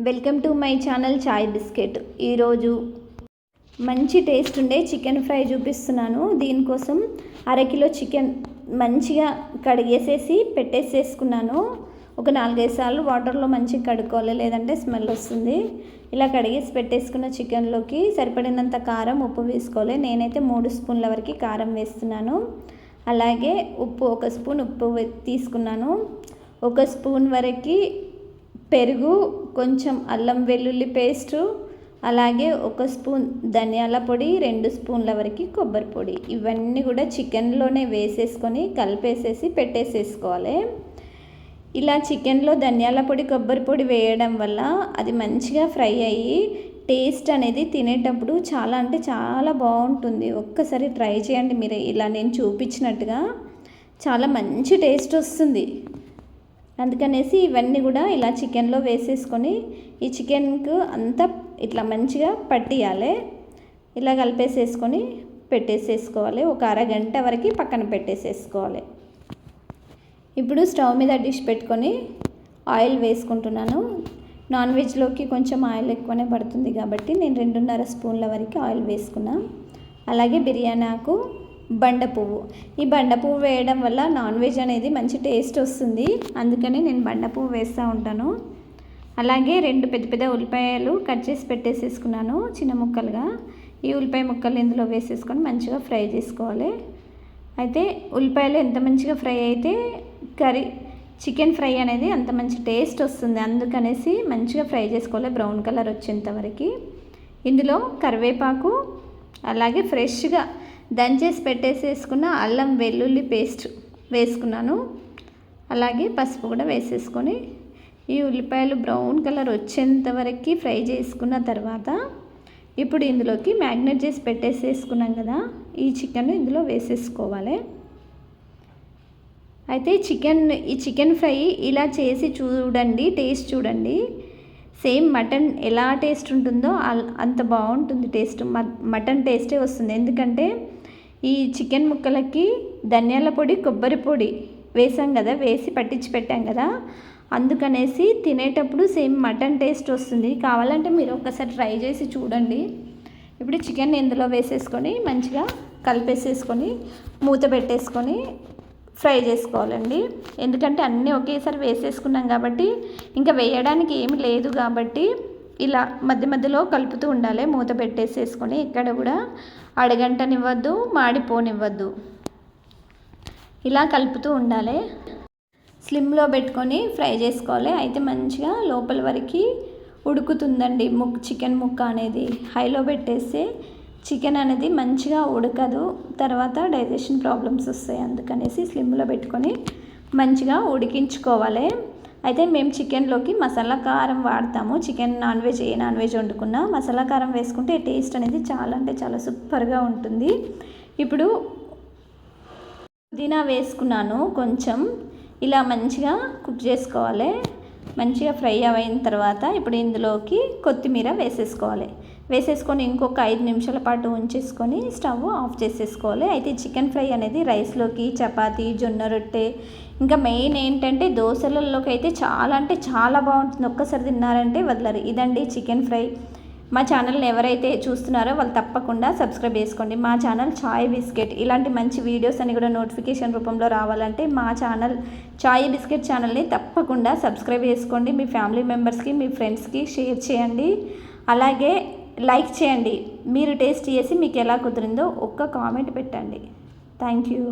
Welcome to my channel chai biscuit. ఈరోజు మంచి taste ఉండే చికెన్ ఫ్రై చూపిస్తున్నాను. దీనికోసం అరకిలో చికెన్ మంచిగా కడిగేసేసి పెట్టేసేసుకున్నాను. ఒక 4-5 సార్లు వాటర్లో మంచిగా కడుక్కోవాలి, లేదంటే స్మెల్ వస్తుంది. ఇలా కడిగేసి పెట్టేసుకున్న చికెన్లోకి సరిపడినంత కారం, ఉప్పు వేసుకోవాలి. నేనైతే 3 స్పూన్ల వరకు కారం వేస్తున్నాను. అలాగే ఉప్పు 1 స్పూన్ ఉప్పు తీసుకున్నాను. 1 స్పూన్ వరకు పెరుగు, కొంచెం అల్లం వెల్లుల్లి పేస్టు, అలాగే 1 స్పూన్ ధనియాల పొడి, 2 స్పూన్ల వరకు కొబ్బరి పొడి. ఇవన్నీ కూడా చికెన్లోనే వేసేసుకొని కలిపేసేసి పెట్టేసేసుకోవాలి. ఇలా చికెన్లో ధనియాల పొడి, కొబ్బరి పొడి వేయడం వల్ల అది మంచిగా ఫ్రై అయ్యి టేస్ట్ అనేది తినేటప్పుడు చాలా అంటే చాలా బాగుంటుంది. ఒక్కసారి ట్రై చేయండి మీరు, ఇలా నేను చూపించినట్టుగా చాలా మంచి టేస్ట్ వస్తుంది. అందుకనేసి ఇవన్నీ కూడా ఇలా చికెన్లో వేసేసుకొని ఈ చికెన్కు అంతా ఇట్లా మంచిగా పట్టియాలి. ఇలా కలిపేసేసుకొని పెట్టేసేసుకోవాలి. ఒక అరగంట వరకు పక్కన పెట్టేసేసుకోవాలి. ఇప్పుడు స్టవ్ మీద డిష్ పెట్టుకొని ఆయిల్ వేసుకుంటున్నాను. నాన్ వెజ్లోకి కొంచెం ఆయిల్ ఎక్కువనే పడుతుంది కాబట్టి నేను 2.5 స్పూన్ల వరకు ఆయిల్ వేసుకున్నాను. అలాగే బిర్యానీ ఆకు, బండ పువ్వు. ఈ బండ పువ్వు వేయడం వల్ల నాన్ వెజ్ అనేది మంచి టేస్ట్ వస్తుంది. అందుకని నేను బండ పువ్వు వేస్తూ ఉంటాను. అలాగే 2 పెద్ద ఉల్లిపాయలు కట్ చేసి పెట్టేసేసుకున్నాను చిన్న ముక్కలుగా. ఈ ఉల్లిపాయ ముక్కలు ఇందులో వేసేసుకొని మంచిగా ఫ్రై చేసుకోవాలి. అయితే ఉల్లిపాయలు ఎంత మంచిగా ఫ్రై అయితే చికెన్ ఫ్రై అనేది అంత మంచి టేస్ట్ వస్తుంది. అందుకనేసి మంచిగా ఫ్రై చేసుకోవాలి బ్రౌన్ కలర్ వచ్చేంత వరకు. ఇందులో కరివేపాకు, అలాగే ఫ్రెష్గా దంచేసి పెట్టేసేసుకున్న అల్లం వెల్లుల్లి పేస్ట్ వేసుకున్నాను. అలాగే పసుపు కూడా వేసేసుకొని ఈ ఉల్లిపాయలు బ్రౌన్ కలర్ వచ్చేంత వరకు ఫ్రై చేసుకున్న తర్వాత ఇప్పుడు ఇందులోకి మ్యాగ్నేట్ చేసి పెట్టేసేసుకున్నాం కదా, ఈ చికెన్ ఇందులో వేసేసుకోవాలి. అయితే ఈ చికెన్ ఫ్రై ఇలా చేసి చూడండి, టేస్ట్ చూడండి. సేమ్ మటన్ ఎలా టేస్ట్ ఉంటుందో అంత బాగుంటుంది టేస్ట్. మటన్ టేస్టే వస్తుంది. ఎందుకంటే ఈ చికెన్ ముక్కలకి ధనియాల పొడి, కొబ్బరి పొడి వేసాం కదా, వేసి పట్టించి పెట్టాం కదా, అందుకనేసి తినేటప్పుడు సేమ్ మటన్ టేస్ట్ వస్తుంది. కావాలంటే మీరు ఒక్కసారి ట్రై చేసి చూడండి. ఇప్పుడు చికెన్ ఇందులో వేసేసుకొని మంచిగా కలిపేసేసుకొని మూత పెట్టేసుకొని ఫ్రై చేసుకోవాలండి. ఎందుకంటే అన్నీ ఒకేసారి వేసేసుకున్నాం కాబట్టి ఇంకా వేయడానికి ఏమి లేదు కాబట్టి ఇలా మధ్య మధ్యలో కలుపుతూ ఉండాలి. మూత పెట్టేసేసుకొని ఇక్కడ కూడా అడగంటనివ్వద్దు, మాడిపోనివ్వద్దు. ఇలా కలుపుతూ ఉండాలి. స్లిమ్లో పెట్టుకొని ఫ్రై చేసుకోవాలి. అయితే మంచిగా లోపల వరకు ఉడుకుతుందండి చికెన్ ముక్క అనేది. హైలో పెట్టేస్తే చికెన్ అనేది మంచిగా ఉడకదు, తర్వాత డైజెషన్ ప్రాబ్లమ్స్ వస్తాయి. అందుకనేసి స్లిమ్లో పెట్టుకొని మంచిగా ఉడికించుకోవాలి. అయితే మేము చికెన్లోకి మసాలా కారం వాడతాము. చికెన్ నాన్ వెజ్ వండుకున్నా మసాలా కారం వేసుకుంటే టేస్ట్ అనేది చాలా అంటే చాలా సూపర్గా ఉంటుంది. ఇప్పుడు పుదీనా వేసుకున్నాను కొంచెం. ఇలా మంచిగా కుక్ చేసుకోవాలి. మంచిగా ఫ్రై అయిన తర్వాత ఇప్పుడు ఇందులోకి కొత్తిమీర వేసేసుకొని ఇంకొక 5 నిమిషాల పాటు ఉంచేసుకొని స్టవ్ ఆఫ్ చేసేసుకోవాలి. అయితే చికెన్ ఫ్రై అనేది రైస్లోకి, చపాతీ, జొన్న రొట్టె, ఇంకా మెయిన్ ఏంటంటే దోశలలోకి అయితే చాలా అంటే చాలా బాగుంటుంది. ఒక్కసారి తిన్నారంటే వదలరు. ఇదండి చికెన్ ఫ్రై. మా ఛానల్ని ఎవరైతే చూస్తున్నారో వాళ్ళు తప్పకుండా సబ్స్క్రైబ్ చేసుకోండి. మా ఛానల్ చాయ్ బిస్కెట్. ఇలాంటి మంచి వీడియోస్ అని కూడా నోటిఫికేషన్ రూపంలో రావాలంటే మా ఛానల్ చాయ్ బిస్కెట్ ఛానల్ని తప్పకుండా సబ్స్క్రైబ్ చేసుకోండి. మీ ఫ్యామిలీ మెంబర్స్కి, మీ ఫ్రెండ్స్కి షేర్ చేయండి. అలాగే లైక్ చేయండి. మీరు టేస్ట్ చేసి మీకు ఎలా కుదిరిందో ఒక్క కామెంట్ పెట్టండి. Thank you.